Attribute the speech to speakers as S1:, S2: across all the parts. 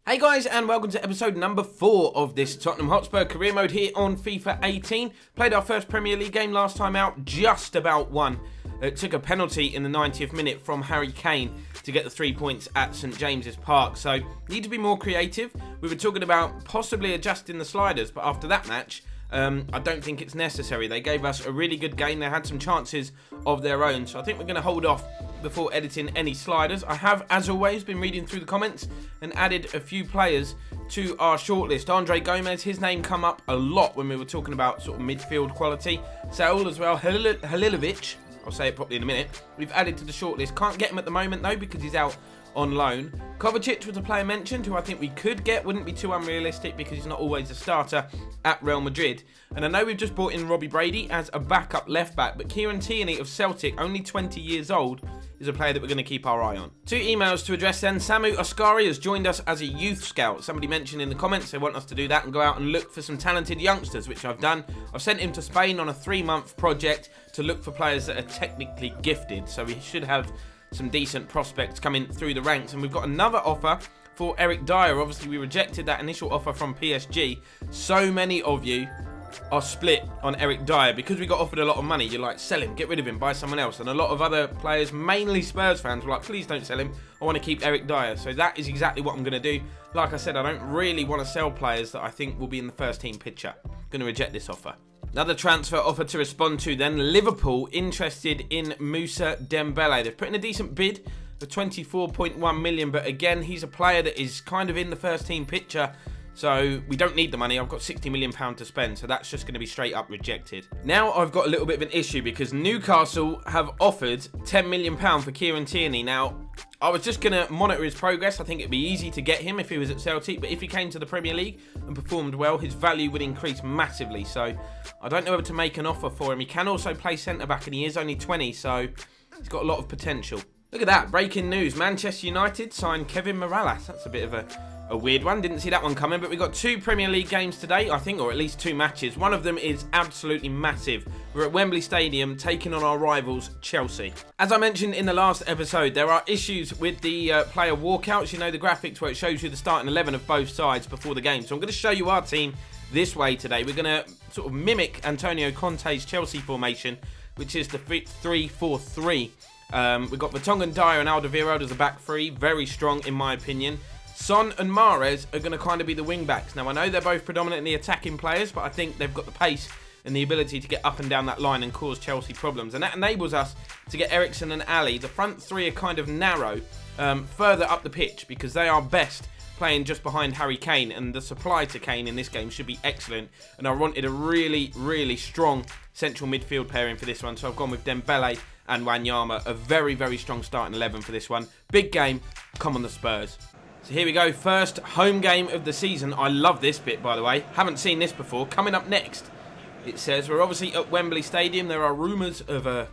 S1: Hey guys, and welcome to episode number 4 of this Tottenham Hotspur career mode here on FIFA 18. Played our first Premier League game last time out, just about won. It took a penalty in the 90th minute from Harry Kane to get the 3 points at St James's Park. So, need to be more creative. We were talking about possibly adjusting the sliders, but after that match, I don't think it's necessary. They gave us a really good game. They had some chances of their own. So I think we're going to hold off before editing any sliders. I have, as always, been reading through the comments and added a few players to our shortlist. Andre Gomez, his name come up a lot when we were talking about sort of midfield quality. Saul as well, Halilovic, I'll say it properly in a minute. We've added to the shortlist. Can't get him at the moment though because he's out on loan. Kovacic was a player mentioned who I think we could get. Wouldn't be too unrealistic because he's not always a starter at Real Madrid. And I know we've just brought in Robbie Brady as a backup left back, but Kieran Tierney of Celtic, only 20 years old, is a player that we're going to keep our eye on. 2 emails to address then. Samu Ascari has joined us as a youth scout. Somebody mentioned in the comments they want us to do that and go out and look for some talented youngsters, which I've done. I've sent him to Spain on a 3-month project to look for players that are technically gifted. So we should have some decent prospects coming through the ranks. And we've got another offer for Eric Dyer. Obviously, we rejected that initial offer from PSG. So many of you are split on Eric Dyer because we got offered a lot of money. You're like, sell him, get rid of him, buy someone else. And a lot of other players, mainly Spurs fans, were like, please don't sell him. I want to keep Eric Dyer. So that is exactly what I'm going to do. Like I said, I don't really want to sell players that I think will be in the first team picture. I'm going to reject this offer. Another transfer offer to respond to then. Liverpool interested in Moussa Dembele. They've put in a decent bid of 24.1 million, but again, he's a player that is kind of in the first team picture, so we don't need the money. I've got £60 million to spend, so that's just going to be straight up rejected. Now I've got a little bit of an issue because Newcastle have offered £10 million for Kieran Tierney. Now, I was just going to monitor his progress. I think it'd be easy to get him if he was at Celtic, but if he came to the Premier League and performed well, his value would increase massively. So I don't know whether to make an offer for him. He can also play centre-back and he is only 20, so he's got a lot of potential. Look at that, breaking news. Manchester United signed Kevin Morales. That's a bit of a weird one. Didn't see that one coming, but we've got 2 Premier League games today, I think, or at least 2 matches. One of them is absolutely massive. We're at Wembley Stadium taking on our rivals, Chelsea. As I mentioned in the last episode, there are issues with the player walkouts. You know, the graphics where it shows you the starting 11 of both sides before the game. So I'm going to show you our team this way today. We're going to sort of mimic Antonio Conte's Chelsea formation, which is the 3-4-3. We've got Vertonghen, Dyer and Alderweireld as a back 3. Very strong in my opinion. Son and Mahrez are going to kind of be the wing backs. Now I know they're both predominantly attacking players, but I think they've got the pace and the ability to get up and down that line and cause Chelsea problems. And that enables us to get Eriksen and Ali. The front 3 are kind of narrow further up the pitch because they are best playing just behind Harry Kane, and the supply to Kane in this game should be excellent. And I wanted a really, really strong central midfield pairing for this one, so I've gone with Dembele and Wanyama. A very, very strong starting 11 for this one. Big game, come on the Spurs. So here we go, first home game of the season. I love this bit, by the way. Haven't seen this before. Coming up next, it says we're obviously at Wembley Stadium. There are rumours of a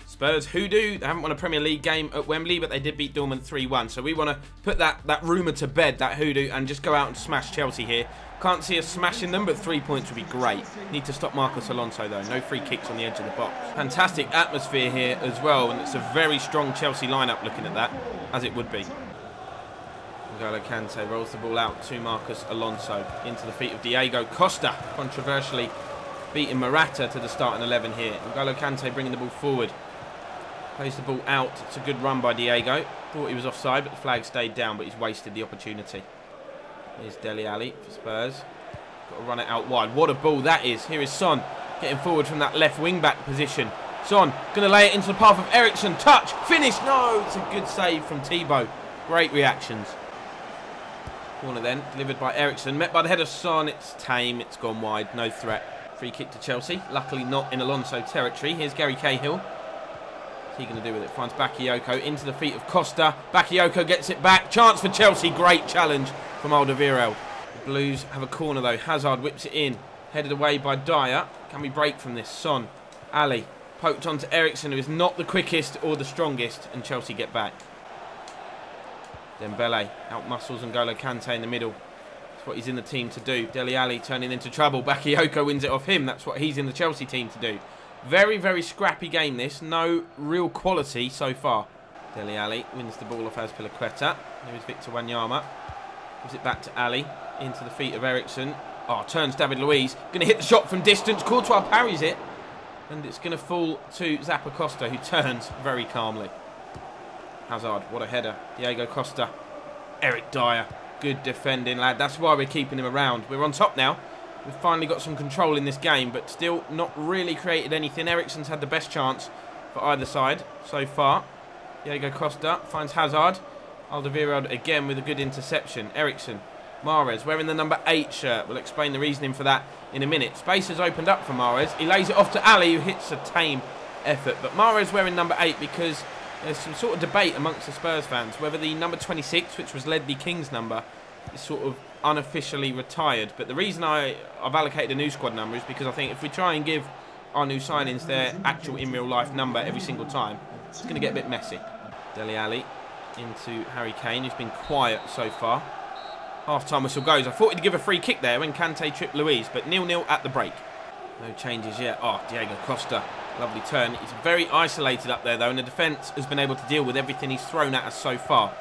S1: Spurs hoodoo. They haven't won a Premier League game at Wembley, but they did beat Dortmund 3-1. So we want to put that rumour to bed, that hoodoo, and just go out and smash Chelsea here. Can't see us smashing them, but 3 points would be great. Need to stop Marcos Alonso, though. No free kicks on the edge of the box. Fantastic atmosphere here as well, and it's a very strong Chelsea lineup looking at that, as it would be. N'Golo Kante rolls the ball out to Marcos Alonso. Into the feet of Diego Costa. Controversially beating Morata to the starting 11 here. N'Golo Kante bringing the ball forward. Plays the ball out. It's a good run by Diego. Thought he was offside, but the flag stayed down, but he's wasted the opportunity. Here's Dele Alli for Spurs. Got to run it out wide. What a ball that is. Here is Son getting forward from that left wing-back position. Son going to lay it into the path of Eriksen. Touch. Finish. No. It's a good save from Thibaut. Great reactions. Corner then. Delivered by Eriksen. Met by the head of Son. It's tame. It's gone wide. No threat. Free kick to Chelsea. Luckily not in Alonso territory. Here's Gary Cahill. What's he going to do with it? Finds Bakayoko into the feet of Costa. Bakayoko gets it back. Chance for Chelsea. Great challenge from Alderweireld. The Blues have a corner though. Hazard whips it in. Headed away by Dyer. Can we break from this? Son. Ali. Poked onto Eriksen, who is not the quickest or the strongest. And Chelsea get back. Dembele out-muscles N'Golo Kante in the middle. That's what he's in the team to do. Dele Alli turning into trouble. Bakayoko wins it off him. That's what he's in the Chelsea team to do. Very, very scrappy game this. No real quality so far. Dele Alli wins the ball off Azpilicueta. Here is Victor Wanyama. Gives it back to Ali. Into the feet of Ericsson. Oh, turns David Luiz. Going to hit the shot from distance. Courtois parries it. And it's going to fall to Zappa Costa, who turns very calmly. Hazard, what a header. Diego Costa. Eric Dyer. Good defending, lad. That's why we're keeping him around. We're on top now. We've finally got some control in this game, but still not really created anything. Ericsson's had the best chance for either side so far. Diego Costa finds Hazard. Alderweireld again with a good interception. Ericsson. Mahrez wearing the number 8 shirt. We'll explain the reasoning for that in a minute. Space has opened up for Mahrez. He lays it off to Ali, who hits a tame effort. But Mahrez wearing number 8 because there's some sort of debate amongst the Spurs fans whether the number 26, which was Ledley King's number, is sort of unofficially retired. But the reason I've allocated a new squad number is because I think if we try and give our new signings their actual in real life number every single time, it's going to get a bit messy. Dele Alli into Harry Kane, who's been quiet so far. Half-time whistle goes. I thought he'd give a free kick there when Kante tripped Luiz, but 0-0 at the break. No changes yet. Oh, Diego Costa. Lovely turn. He's very isolated up there, though, and the defence has been able to deal with everything he's thrown at us so far.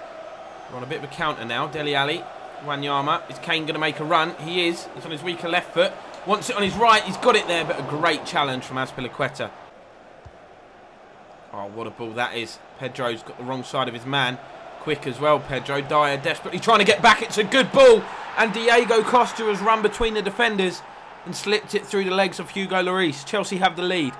S1: We're on a bit of a counter now. Dele Alli. Wanyama. Is Kane going to make a run? He is. He's on his weaker left foot. Wants it on his right. He's got it there, but a great challenge from Azpilicueta. Oh, what a ball that is. Pedro's got the wrong side of his man. Quick as well, Pedro. Dyer desperately trying to get back. It's a good ball. And Diego Costa has run between the defenders and slipped it through the legs of Hugo Lloris. Chelsea have the lead.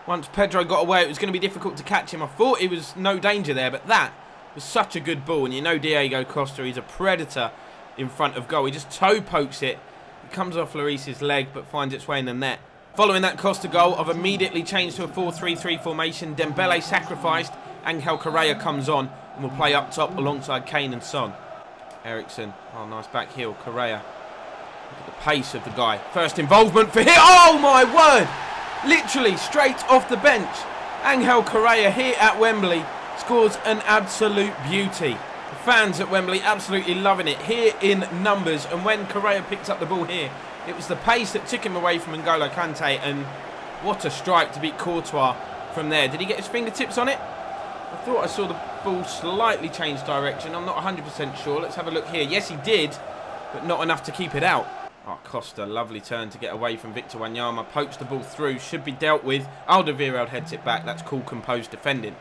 S1: Once Pedro got away, it was going to be difficult to catch him. I thought he was no danger there, but that was such a good ball. And you know Diego Costa, he's a predator in front of goal. He just toe pokes it. It comes off Lloris's leg, but finds its way in the net. Following that Costa goal, I've immediately changed to a 4-3-3 formation. Dembele sacrificed. Angel Correa comes on and will play up top alongside Kane and Son. Ericsson. Oh, nice back heel. Correa. Look at the pace of the guy. First involvement for him. Oh, my word. Literally straight off the bench. Angel Correa here at Wembley scores an absolute beauty. The fans at Wembley absolutely loving it here in numbers. And when Correa picked up the ball here, it was the pace that took him away from N'Golo Kante. And what a strike to beat Courtois from there. Did he get his fingertips on it? I thought I saw the ball slightly change direction. I'm not 100% sure. Let's have a look here. Yes, he did, but not enough to keep it out. Oh, Costa, lovely turn to get away from Victor Wanyama. Pokes the ball through. Should be dealt with. Alderweireld heads it back. That's cool, composed defending.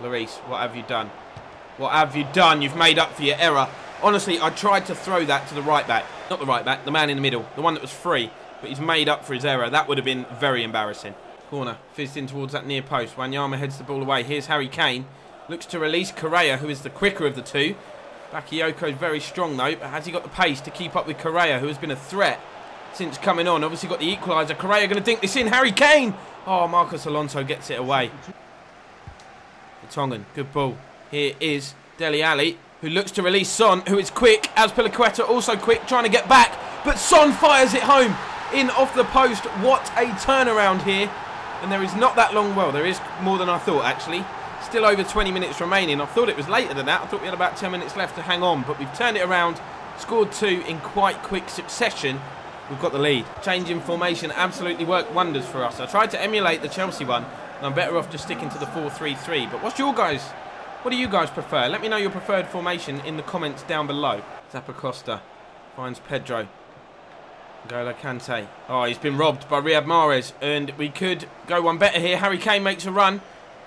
S1: Lloris, what have you done? What have you done? You've made up for your error. Honestly, I tried to throw that to the right back. Not the right back, the man in the middle. The one that was free. But he's made up for his error. That would have been very embarrassing. Corner, fizzed in towards that near post. Wanyama heads the ball away. Here's Harry Kane. Looks to release Correa, who is the quicker of the two. Bakayoko's very strong, though. But has he got the pace to keep up with Correa, who has been a threat since coming on? Obviously got the equaliser. Correa going to dink this in. Harry Kane! Oh, Marcos Alonso gets it away. Vertonghen, good ball. Here is Dele Alli, who looks to release Son, who is quick. Azpilicueta also quick, trying to get back. But Son fires it home. In off the post. What a turnaround here. And there is not that long, well, there is more than I thought, actually. Still over 20 minutes remaining. I thought it was later than that. I thought we had about 10 minutes left to hang on. But we've turned it around, scored 2 in quite quick succession. We've got the lead. Change in formation absolutely worked wonders for us. I tried to emulate the Chelsea one, and I'm better off just sticking to the 4-3-3. But what do you guys prefer? Let me know your preferred formation in the comments down below. Zappa Costa finds Pedro. N'Golo Kante. Oh, he's been robbed by Riyad Mahrez, and we could go one better here. Harry Kane makes a run.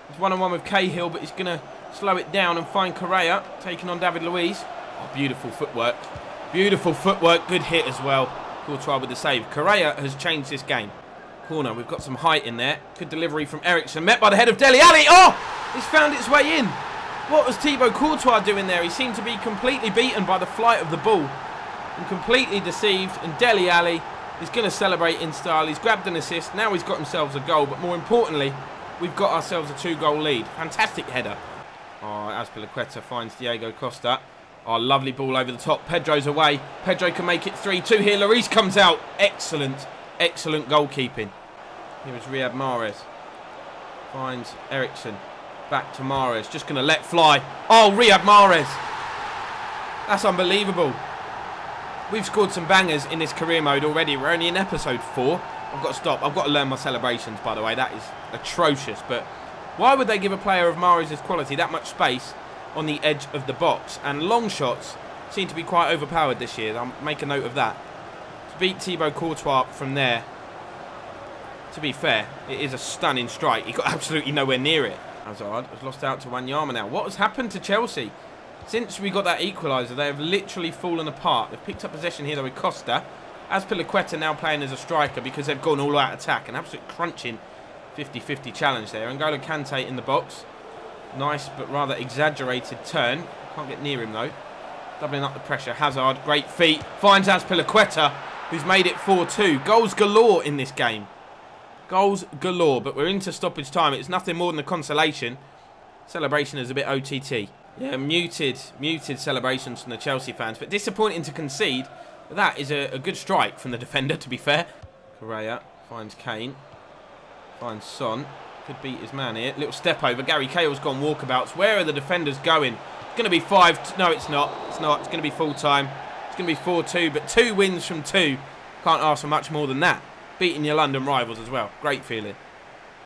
S1: He's one-on-one with Cahill, but he's going to slow it down and find Correa, taking on David Luiz. Oh, beautiful footwork. Beautiful footwork. Good hit as well. Courtois with the save. Correa has changed this game. Corner, we've got some height in there. Good delivery from Ericsson, met by the head of Dele Alli. Oh, it's found its way in. What was Thibaut Courtois doing there? He seemed to be completely beaten by the flight of the ball. And completely deceived, and Dele Alli is going to celebrate in style. He's grabbed an assist, now he's got himself a goal, but more importantly, we've got ourselves a 2-goal lead. Fantastic header. Oh, Azpilicueta finds Diego Costa. Oh, lovely ball over the top. Pedro's away. Pedro can make it 3-2 here. Lloris comes out. Excellent, excellent goalkeeping. Here is Riyad Mahrez. Finds Ericsson. Back to Mahrez. Just going to let fly. Oh, Riyad Mahrez. That's unbelievable. We've scored some bangers in this career mode already. We're only in episode 4. I've got to stop. I've got to learn my celebrations, by the way. That is atrocious. But why would they give a player of Mahrez's quality that much space on the edge of the box. And long shots seem to be quite overpowered this year. I'll make a note of that. To beat Thibaut Courtois from there, to be fair, it is a stunning strike. He got absolutely nowhere near it. Hazard has lost out to Wanyama now. What has happened to Chelsea? Since we got that equaliser, they have literally fallen apart. They've picked up possession here though with Costa. Azpilicueta now playing as a striker because they've gone all out attack. An absolute crunching 50-50 challenge there. N'Golo Kante in the box. Nice but rather exaggerated turn. Can't get near him though. Doubling up the pressure. Hazard, great feet. Finds Azpilicueta, who's made it 4-2. Goals galore in this game. Goals galore, but we're into stoppage time. It's nothing more than a consolation. Celebration is a bit OTT. Yeah, muted celebrations from the Chelsea fans, but disappointing to concede. That is a good strike from the defender, to be fair. Correa finds Kane. Finds Son. Could beat his man here. Little step over. Gary Cahill's gone walkabouts. Where are the defenders going? It's going to be 5. No, it's not. It's not. It's going to be full time. It's going to be 4-2, but 2 wins from 2. Can't ask for much more than that. Beating your London rivals as well. Great feeling.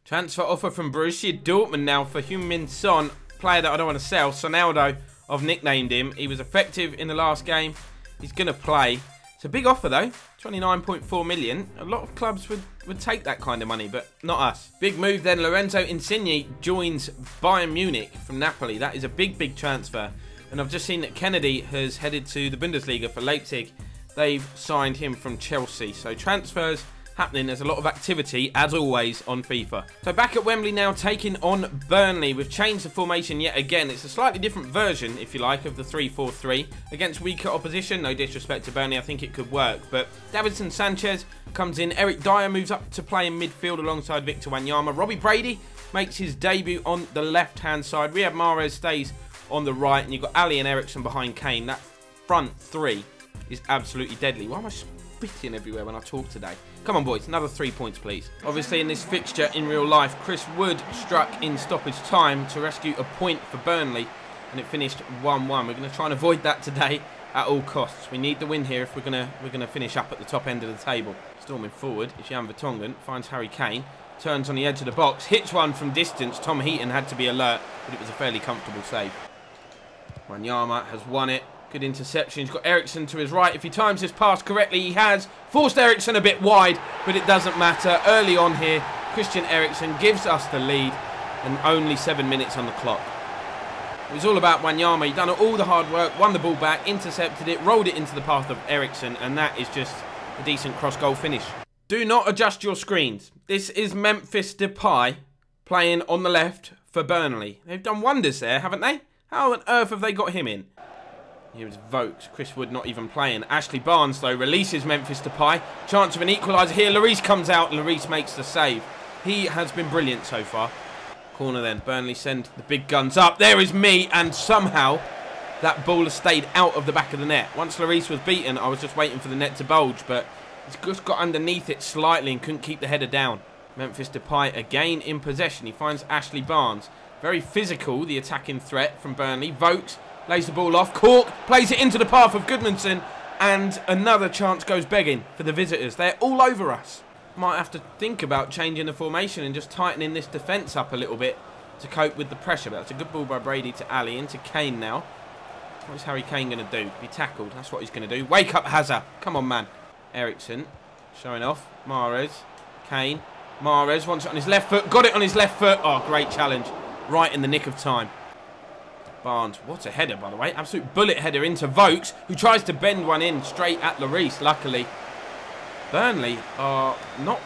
S1: Transfer offer from Borussia Dortmund now for Heung-min Son. Player that I don't want to sell. Sonaldo, I've nicknamed him. He was effective in the last game. He's going to play. It's a big offer though. 29.4 million. A lot of clubs would take that kind of money, but not us. Big move then. Lorenzo Insigne joins Bayern Munich from Napoli. That is a big transfer. And I've just seen that Kennedy has headed to the Bundesliga for Leipzig. They've signed him from Chelsea. So transfers happening. There's a lot of activity, as always, on FIFA. So back at Wembley now, taking on Burnley. We've changed the formation yet again. It's a slightly different version, if you like, of the 3-4-3. Against weaker opposition, no disrespect to Burnley, I think it could work. But Davinson Sanchez comes in. Eric Dyer moves up to play in midfield alongside Victor Wanyama. Robbie Brady makes his debut on the left-hand side. Riyad Mahrez stays on the right. And you've got Ali and Ericsson behind Kane. That front three is absolutely deadly. Why am I spitting everywhere when I talk today? Come on, boys. Another 3 points, please. Obviously, in this fixture in real life, Chris Wood struck in stoppage time to rescue a point for Burnley, and it finished 1-1. We're going to try and avoid that today at all costs. We need the win here if we're gonna finish up at the top end of the table. Storming forward is Jan Vertonghen, finds Harry Kane, turns on the edge of the box, hits one from distance. Tom Heaton had to be alert, but it was a fairly comfortable save. Wanyama has won it. Good interception. He's got Ericsson to his right. If he times this pass correctly, he has forced Ericsson a bit wide, but it doesn't matter. Early on here, Christian Eriksen gives us the lead, and only 7 minutes on the clock. It was all about Wanyama. He'd done all the hard work, won the ball back, intercepted it, rolled it into the path of Ericsson, and that is just a decent cross-goal finish. Do not adjust your screens. This is Memphis Depay playing on the left for Burnley. They've done wonders there, haven't they? How on earth have they got him in? Here is Vokes. Chris Wood not even playing. Ashley Barnes, though, releases Memphis Depay. Chance of an equaliser here. Lloris comes out. Lloris makes the save. He has been brilliant so far. Corner then. Burnley send the big guns up. There is me. And somehow that ball has stayed out of the back of the net. Once Lloris was beaten, I was just waiting for the net to bulge. But he's just got underneath it slightly and couldn't keep the header down. Memphis Depay again in possession. He finds Ashley Barnes. Very physical, the attacking threat from Burnley. Vokes lays the ball off. Cork plays it into the path of Goodmanson. And another chance goes begging for the visitors. They're all over us. Might have to think about changing the formation and just tightening this defence up a little bit to cope with the pressure. But that's a good ball by Brady to Ali. Into Kane now. What is Harry Kane going to do? Be tackled. That's what he's going to do. Wake up, Hazard. Come on, man. Ericsson showing off. Mahrez. Kane. Mahrez wants it on his left foot. Got it on his left foot. Oh, great challenge. Right in the nick of time. Barnes, what a header, by the way. Absolute bullet header into Vokes, who tries to bend one in straight at Lloris, luckily. Burnley are not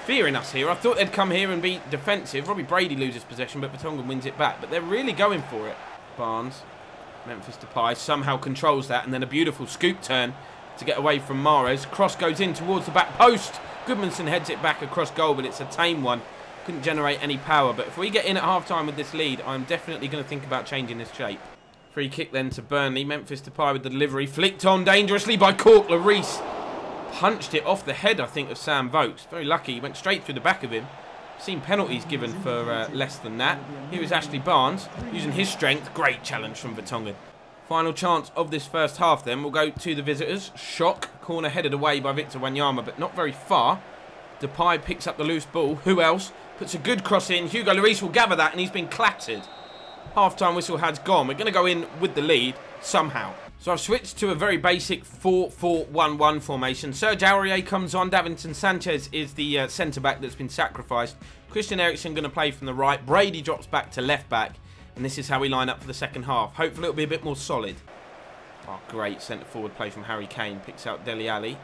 S1: fearing us here. I thought they'd come here and be defensive. Robbie Brady loses possession, but Vertonghen wins it back. But they're really going for it. Barnes, Memphis Depay somehow controls that, and then a beautiful scoop turn to get away from Mahrez. Cross goes in towards the back post. Goodmanson heads it back across goal, but it's a tame one. Couldn't generate any power, but if we get in at half-time with this lead, I'm definitely going to think about changing this shape. Free kick then to Burnley. Memphis Depay with the delivery. Flicked on dangerously by Cork. Lloris punched it off the head, I think, of Sam Vokes. Very lucky. He went straight through the back of him. Seen penalties given for less than that. Here is Ashley Barnes using his strength. Great challenge from Vertonghen. Final chance of this first half then will go to the visitors. Shock. Corner headed away by Victor Wanyama, but not very far. Depay picks up the loose ball. Who else? Puts a good cross in. Hugo Lloris will gather that, and he's been clattered. half-time whistle has gone. We're going to go in with the lead somehow. So I've switched to a very basic 4-4-1-1 formation. Serge Aurier comes on. Davinson Sanchez is the centre-back that's been sacrificed. Christian Eriksen going to play from the right. Brady drops back to left-back. And this is how we line up for the second half. Hopefully it'll be a bit more solid. Oh, great centre-forward play from Harry Kane. Picks out Dele Alli.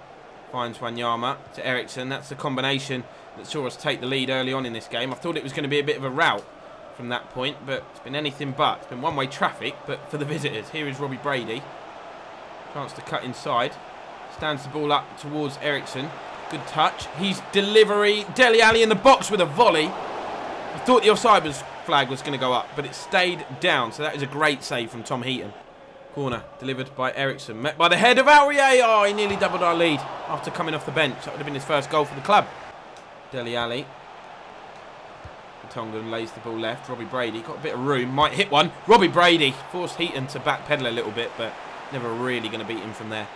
S1: Finds Wanyama to Eriksen. That's the combination that saw us take the lead early on in this game. I thought it was going to be a bit of a rout from that point, but it's been anything but. It's been one-way traffic, but for the visitors. Here is Robbie Brady. Chance to cut inside. Stands the ball up towards Eriksen. Good touch. He's delivery. Dele Alli in the box with a volley. I thought the offside flag was going to go up, but it stayed down. So that is a great save from Tom Heaton. Corner delivered by Eriksen. Met by the head of Aurier. Oh, he nearly doubled our lead after coming off the bench. That would have been his first goal for the club. Dele Alli. Tongan lays the ball left. Robbie Brady got a bit of room. Might hit one. Robbie Brady forced Heaton to backpedal a little bit, but never really going to beat him from there.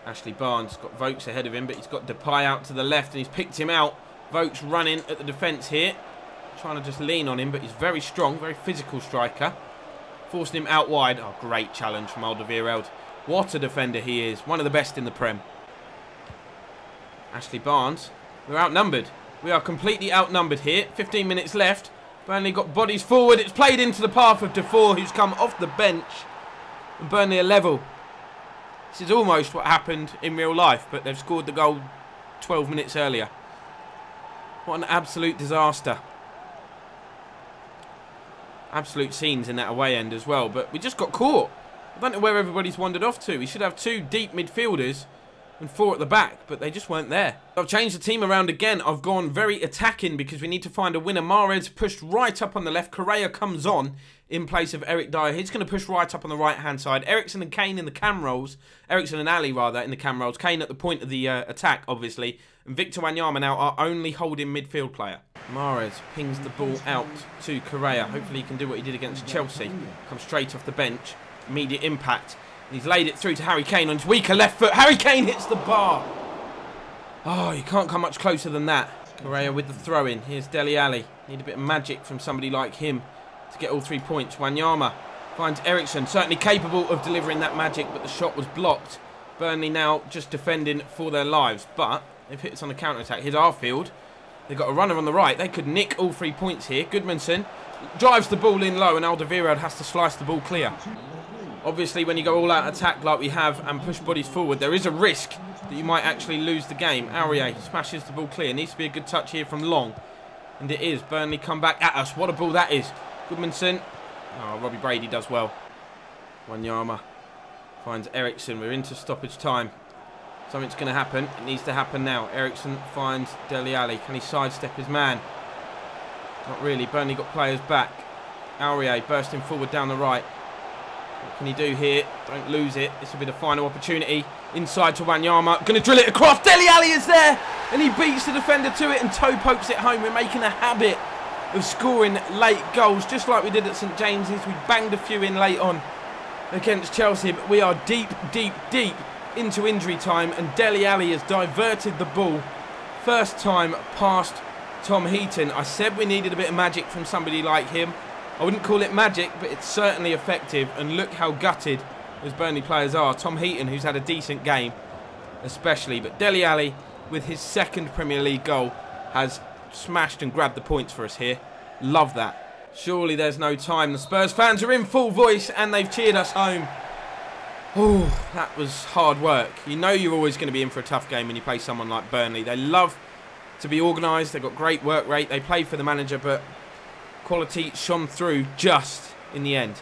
S1: Ashley Barnes got Vokes ahead of him, but he's got Depay out to the left and he's picked him out. Vokes running at the defence here. Trying to just lean on him, but he's very strong, very physical striker. Forcing him out wide. Oh, great challenge from Alderweireld. What a defender he is. One of the best in the Prem. Ashley Barnes. We're outnumbered. We are completely outnumbered here. 15 minutes left. Burnley got bodies forward. It's played into the path of Defoe, who's come off the bench. And Burnley are level. This is almost what happened in real life, but they've scored the goal 12 minutes earlier. What an absolute disaster. Absolute scenes in that away end as well, but we just got caught. I don't know where everybody's wandered off to. We should have 2 deep midfielders and 4 at the back, but they just weren't there. I've changed the team around again. I've gone very attacking because we need to find a winner. Mahrez pushed right up on the left. Correa comes on in place of Eric Dyer. He's going to push right up on the right-hand side. Eriksen and Kane in the cam rolls. Eriksen and Ali, rather, in the cam rolls. Kane at the point of the attack, obviously. And Victor Wanyama now our only holding midfield player. Mahrez pings the ball out to Correa. Hopefully he can do what he did against Chelsea. Comes straight off the bench. Immediate impact. He's laid it through to Harry Kane on his weaker left foot. Harry Kane hits the bar. Oh, you can't come much closer than that. Correa with the throw-in. Here's Dele Alli. Need a bit of magic from somebody like him to get all 3 points. Wanyama finds Eriksen. Certainly capable of delivering that magic, but the shot was blocked. Burnley now just defending for their lives, but they've hit us on a counter-attack. Here's Arfield. They've got a runner on the right. They could nick all 3 points here. Goodmanson drives the ball in low, and Alderweireld has to slice the ball clear. Obviously, when you go all-out attack like we have and push bodies forward, there is a risk that you might actually lose the game. Aurier smashes the ball clear. Needs to be a good touch here from Long. And it is. Burnley come back at us. What a ball that is. Goodmanson. Oh, Robbie Brady does well. Wanyama finds Eriksen. We're into stoppage time. Something's going to happen. It needs to happen now. Eriksen finds Dele Alli. Can he sidestep his man? Not really. Burnley got players back. Aurier bursting forward down the right. What can he do here? Don't lose it. This will be the final opportunity. Inside to Wanyama. Going to drill it across. Dele Alli is there. And he beats the defender to it and toe pokes it home. We're making a habit of scoring late goals. Just like we did at St James's. We banged a few in late on against Chelsea. But we are deep, deep, deep into injury time. And Dele Alli has diverted the ball. First time past Tom Heaton. I said we needed a bit of magic from somebody like him. I wouldn't call it magic, but it's certainly effective. And look how gutted those Burnley players are. Tom Heaton, who's had a decent game, especially. But Dele Alli, with his 2nd Premier League goal, has smashed and grabbed the points for us here. Love that. Surely there's no time. The Spurs fans are in full voice, and they've cheered us home. Oh, that was hard work. You know you're always going to be in for a tough game when you play someone like Burnley. They love to be organised. They've got great work rate. They play for the manager, but quality shone through just in the end.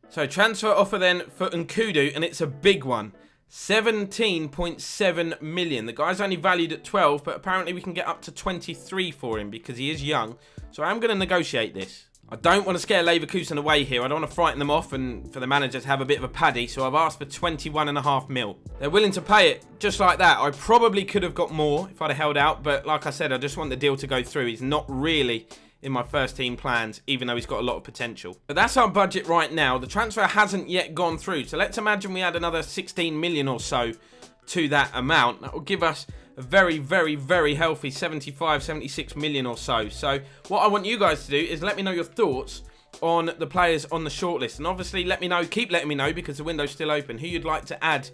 S1: So transfer offer then for Nkudu, and it's a big one. 17.7 million. The guy's only valued at 12, but apparently we can get up to 23 for him because he is young. So I'm going to negotiate this. I don't want to scare Leverkusen away here. I don't want to frighten them off and for the manager to have a bit of a paddy. So I've asked for 21.5 mil. They're willing to pay it just like that. I probably could have got more if I'd have held out. But like I said, I just want the deal to go through. He's not really in my first team plans, even though he's got a lot of potential. But that's our budget right now. The transfer hasn't yet gone through. So let's imagine we add another 16 million or so to that amount. That will give us a very, very, very healthy 75, 76 million or so. So what I want you guys to do is let me know your thoughts on the players on the shortlist. And obviously, let me know, keep letting me know, because the window's still open, who you'd like to add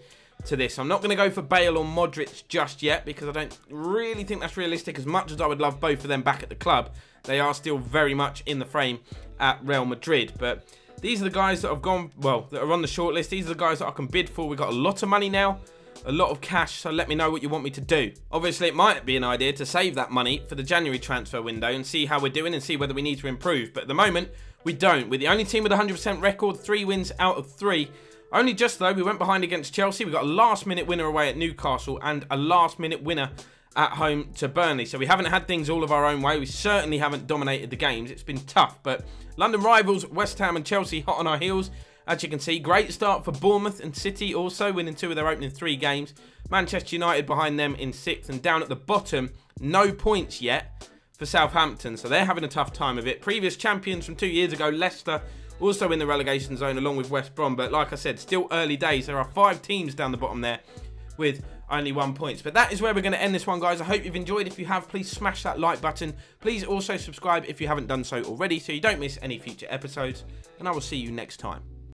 S1: to this. I'm not going to go for Bale or Modric just yet, because I don't really think that's realistic. As much as I would love both of them back at the club, they are still very much in the frame at Real Madrid. But these are the guys that have gone, well, that are on the shortlist. These are the guys that I can bid for. We've got a lot of money now, a lot of cash, so let me know what you want me to do. Obviously, it might be an idea to save that money for the January transfer window and see how we're doing and see whether we need to improve. But at the moment, we don't. We're the only team with a 100% record, 3 wins out of 3. Only just, though, we went behind against Chelsea. We got a last-minute winner away at Newcastle and a last-minute winner at home to Burnley. So we haven't had things all of our own way. We certainly haven't dominated the games. It's been tough. But London rivals, West Ham and Chelsea, hot on our heels. As you can see, great start for Bournemouth and City also, winning 2 of their opening 3 games. Manchester United behind them in 6th. And down at the bottom, no points yet for Southampton. So they're having a tough time of it. Previous champions from 2 years ago, Leicester, also in the relegation zone along with West Brom. But like I said, still early days. There are 5 teams down the bottom there with only 1 point. But that is where we're going to end this one, guys. I hope you've enjoyed. If you have, please smash that like button. Please also subscribe if you haven't done so already, so you don't miss any future episodes. And I will see you next time.